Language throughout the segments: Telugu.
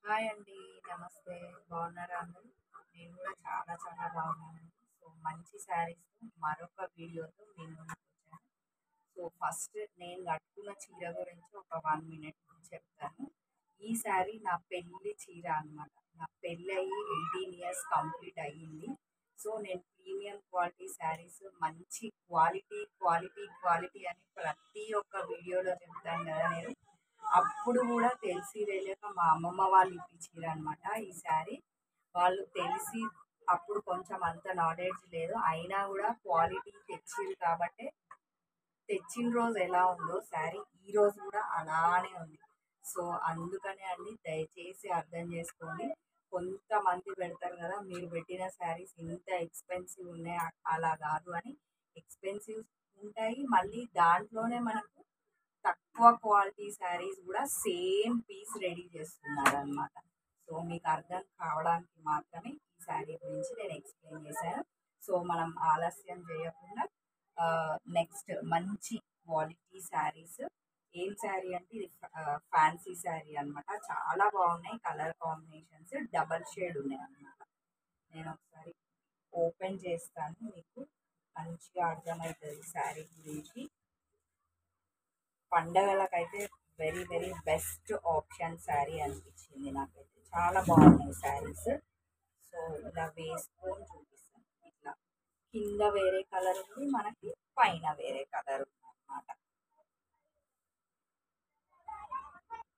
హాయ్ అండి. నమస్తే. బాగున్నారా అందరూ? నేను కూడా చాలా చాలా బాగున్నానండి. సో, మంచి శారీస్‌తో మరొక వీడియోతో మీ ముందుకొచ్చాను. సో, ఫస్ట్ నేను కట్టుకున్న చీర గురించి ఒక 1 మినిట్ చెప్తాను. ఈ శారీ నా పెళ్లి చీర అన్నమాట. నా పెళ్ళయ్యి 18 ఇయర్స్ కంప్లీట్ అయ్యింది. సో, నేను ప్రీమియం క్వాలిటీ శారీస్ మంచి క్వాలిటీ, క్వాలిటీ, క్వాలిటీ అని ప్రతి ఒక్క వీడియోలో చెప్తాను కదా నేను. అప్పుడు కూడా తెలిసి తెలియక మా అమ్మమ్మ వాళ్ళు ఇప్పించిరనమాట ఈ శారీ. వాళ్ళు తెలిసి అప్పుడు కొంచెం అంత నాలెడ్జ్ లేదు. అయినా కూడా క్వాలిటీ తెచ్చిర్రు కాబట్టి తెచ్చిన రోజు ఎలా ఉందో శారీ ఈ రోజు కూడా అలానే ఉంది. సో, అందుకనే అండి దయచేసి అర్థం చేసుకోండి. కొంతమంది పెడతారు కదా, మీరు పెట్టిన శారీస్ ఇంత ఎక్స్‌పెన్సివ్ ఉన్నాయి అలా కాదు అని. ఎక్స్‌పెన్సివ్ ఉంటాయి. మళ్ళీ దాంట్లోనే మనకు తక్కువ క్వాలిటీ శారీస్ కూడా సేమ్ పీస్ రెడీ చేస్తున్నారనమాట. సో, మీకు అర్థం కావడానికి మాత్రమే ఈ శారీ గురించి నేను ఎక్స్‌ప్లెయిన్ చేశాను. సో, మనం ఆలస్యం చేయకుండా నెక్స్ట్ మంచి క్వాలిటీ శారీస్. ఏం శారీ అంటే ఇది ఫ్యాన్సీ శారీ అనమాట. చాలా బాగున్నాయి కలర్ కాంబినేషన్స్. డబల్ షేడ్ ఉన్నాయి అనమాట. నేను ఒకసారి ఓపెన్ చేస్తాను, మీకు మంచిగా అర్థమవుతుంది శారీ గురించి. పండగలకైతే very very best option sari అనిపించింది నాకైతే. చాలా బాగున్నాయి శారీస్. సో, ఇలా వేసుకొని చూపిస్తాను. ఇట్లా కింద వేరే కలర్ ఉంది మనకి, పైన వేరే కలర్ ఉంది అనమాట.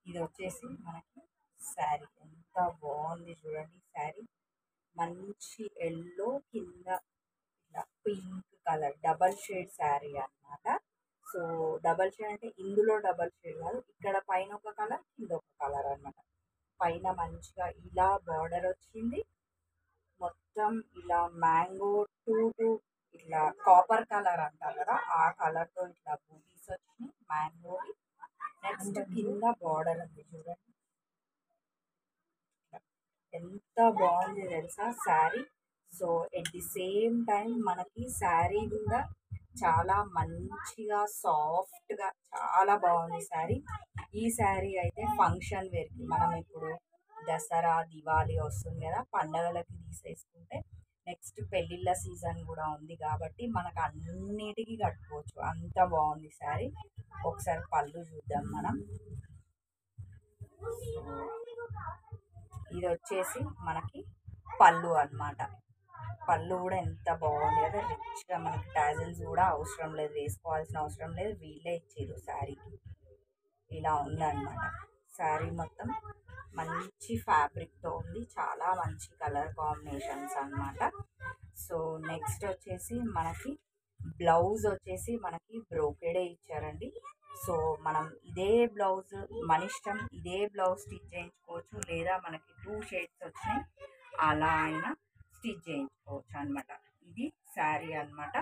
ఇది వచ్చేసి మనకి శారీ ఎంత బాగుంది చూడండి. శారీ మంచి ఎల్లో కింద ఇట్లా pink colour double shade sari అన్నమాట. సో, డబల్ షేడ్ అంటే ఇందులో డబల్ షేడ్ కాదు, ఇక్కడ పైన ఒక కలర్ కింద ఒక కలర్ అన్నమాట. పైన మంచిగా ఇలా బార్డర్ వచ్చింది. మొత్తం ఇలా మ్యాంగో టూ ఇట్లా కాపర్ కలర్ అంటారు కదా, ఆ కలర్తో ఇట్లా బూటీస్ వచ్చినాయి మ్యాంగోవి. నెక్స్ట్ కింద బార్డర్ ఉంది చూడండి. ఎంత బాగుంది తెలుసా sari. So, at the same time మనకి శారీ కూడా చాలా మంచిగా సాఫ్ట్గా చాలా బాగుంది శారీ. ఈ శారీ అయితే ఫంక్షన్ వేర్కి మనం ఇప్పుడు దసరా దివాళీ వస్తుంది కదా, పండగలకి తీసేసుకుంటే నెక్స్ట్ పెళ్ళిళ్ళ సీజన్ కూడా ఉంది కాబట్టి మనకు అన్నిటికీ కట్టుకోవచ్చు. అంత బాగుంది శారీ. ఒకసారి పళ్ళు చూద్దాం మనం. ఇది వచ్చేసి మనకి పళ్ళు అన్నమాట. పళ్ళు కూడా ఎంత బాగుంది కదా, రిచ్గా మనకి టాజిల్స్ కూడా అవసరం లేదు, వేసుకోవాల్సిన అవసరం లేదు, వీళ్ళే ఇచ్చారు శారీకి. ఇలా ఉందన్నమాట శారీ మొత్తం. మంచి ఫ్యాబ్రిక్తో ఉంది, చాలా మంచి కలర్ కాంబినేషన్స్ అన్నమాట. సో, నెక్స్ట్ వచ్చేసి మనకి బ్లౌజ్ వచ్చేసి మనకి బ్రోకెడే ఇచ్చారండి. సో, మనం ఇదే బ్లౌజ్ మన ఇష్టం, ఇదే బ్లౌజ్ స్టిచ్ చేయించుకోవచ్చు, లేదా మనకి 2 షేడ్స్ వచ్చినాయి అలా అయినా స్టిచ్ చేయించుకోవచ్చు అనమాట. ఇది శారీ అనమాట.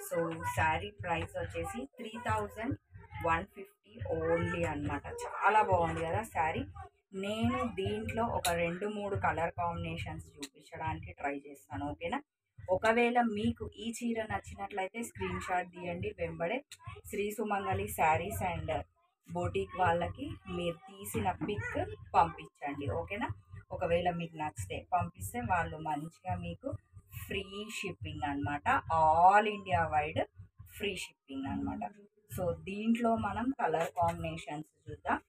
సో, శారీ ప్రైస్ వచ్చేసి 3150 ఓన్లీ అనమాట. చాలా బాగుంది కదా శారీ. నేను దీంట్లో ఒక 2-3 కలర్ కాంబినేషన్స్ చూపించడానికి ట్రై చేస్తాను, ఓకేనా? ఒకవేళ మీకు ఈ చీర నచ్చినట్లయితే స్క్రీన్ షాట్ తీయండి, వెంబడే శ్రీ సుమంగళి శారీస్ అండ్ బోటిక్ వాళ్ళకి మీరు తీసిన పిక్ పంపించండి, ఓకేనా? ఒకవేళ మీకు నచ్చితే పంపిస్తే వాళ్ళు మంచిగా మీకు ఫ్రీ షిప్పింగ్ అనమాట. All India wide free shipping అనమాట. సో, దీంట్లో మనం కలర్ కాంబినేషన్స్ చూద్దాం.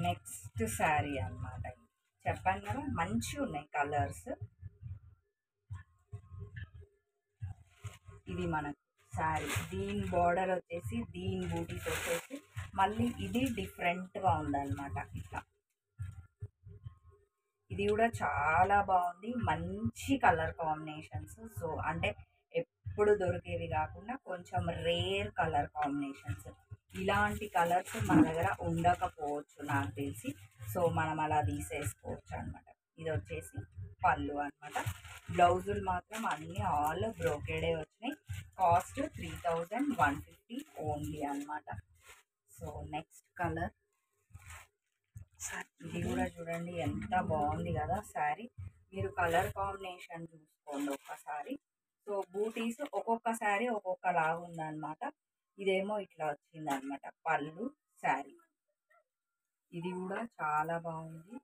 నెక్స్ట్ శారీ అనమాట. చెప్పాను కదా మంచిగా ఉన్నాయి కలర్స్. ఇది మనకు శారీ, దీని బార్డర్ వచ్చేసి దీని బూటీస్ వచ్చేసి మళ్ళీ ఇది డిఫరెంట్గా ఉందన్నమాట. ఇట్లా ఇది కూడా చాలా బాగుంది, మంచి కలర్ కాంబినేషన్స్. సో, అంటే ఎప్పుడు దొరికేవి కాకుండా కొంచెం రేర్ కలర్ కాంబినేషన్స్. ఇలాంటి కలర్స్ మన దగ్గర ఉండకపోవచ్చు నాకు తెలిసి. సో, మనం అలా తీసేసుకోవచ్చు అనమాట. ఇది వచ్చేసి పళ్ళు అనమాట. బ్లౌజులు మాత్రం అన్నీ ఆల్ బ్రోకెడే వచ్చినాయి. కాస్ట్ 3150 ఓన్లీ అనమాట. సో, నెక్స్ట్ కలర్ ఇది కూడా చూడండి ఎంత బాగుంది కదా శారీ. మీరు కలర్ కాంబినేషన్ చూసుకోండి ఒక్కసారి. సో, బూటీస్ ఒక్కొక్క శారీ ఒక్కొక్కలాగా ఉందన్నమాట. ఇదేమో ఇట్లా వచ్చిందనమాట పళ్ళు శారీ. చాలా బాగుంది.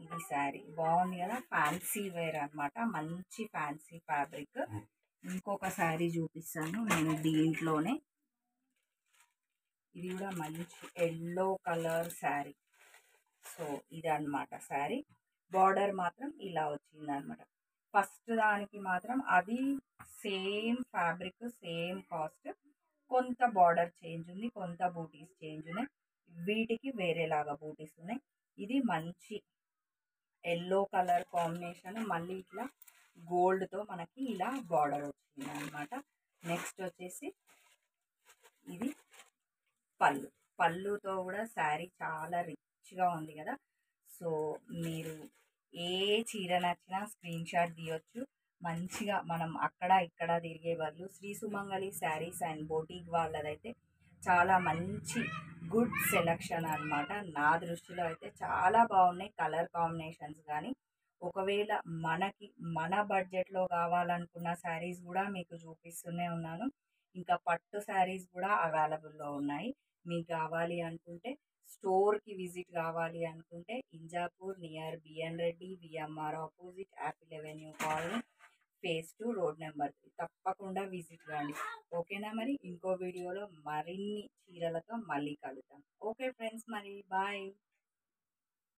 ఇది శారీ బాగుంది కదా, ఫ్యాన్సీ వేర్ అనమాట, మంచి ఫ్యాన్సీ ఫ్యాబ్రిక్. ఇంకొక శారీ చూపిస్తాను నేను దీంట్లోనే. ఇది కూడా మంచి ఎల్లో కలర్ శారీ. సో ఇది అనమాట శారీ. బార్డర్ మాత్రం ఇలా వచ్చింది అనమాట. ఫస్ట్ దానికి మాత్రం అది సేమ్ ఫ్యాబ్రిక్, సేమ్ కాస్ట్, కొంత బార్డర్ చేంజ్ ఉంది, కొంత బూటీస్ చేంజ్ ఉన్నాయి. వీటికి వేరేలాగా బూటీస్ ఉన్నాయి. ఇది మంచి ఎల్లో కలర్ కాంబినేషన్, మళ్ళీ ఇట్లా గోల్డ్తో మనకి ఇలా బార్డర్ వచ్చింది అనమాట. నెక్స్ట్ వచ్చేసి ఇది పళ్ళుతో కూడా శారీ చాలా రిచ్గా ఉంది కదా. సో మీరు ఏ చీర నచ్చినా స్క్రీన్ షాట్ తీయొచ్చు. మంచిగా మనం అక్కడ ఇక్కడ తిరిగే బదులు శ్రీ సుమంగళి శారీస్ అండ్ బోటిక్ వాళ్ళదైతే చాలా మంచి గుడ్ సెలక్షన్ అనమాట. నా దృష్టిలో అయితే చాలా బాగున్నాయి కలర్ కాంబినేషన్స్. కానీ ఒకవేళ మనకి మన బడ్జెట్లో కావాలనుకున్న శారీస్ కూడా మీకు చూపిస్తూనే ఉన్నాను. ఇంకా పట్టు శారీస్ కూడా అవైలబుల్లో ఉన్నాయి. మీకు కావాలి అనుకుంటే, స్టోర్కి విజిట్ కావాలి అనుకుంటే Injapur near BN Reddy VMR opposite Apple Avenue colony phase 2 road number 3 తప్పకుండా విజిట్ కాండి. ఓకేనా? మరి ఇంకో వీడియోలో మరిన్ని చీరలతో మళ్ళీ కలుద్దాం. ఓకే ఫ్రెండ్స్, మరి బాయ్.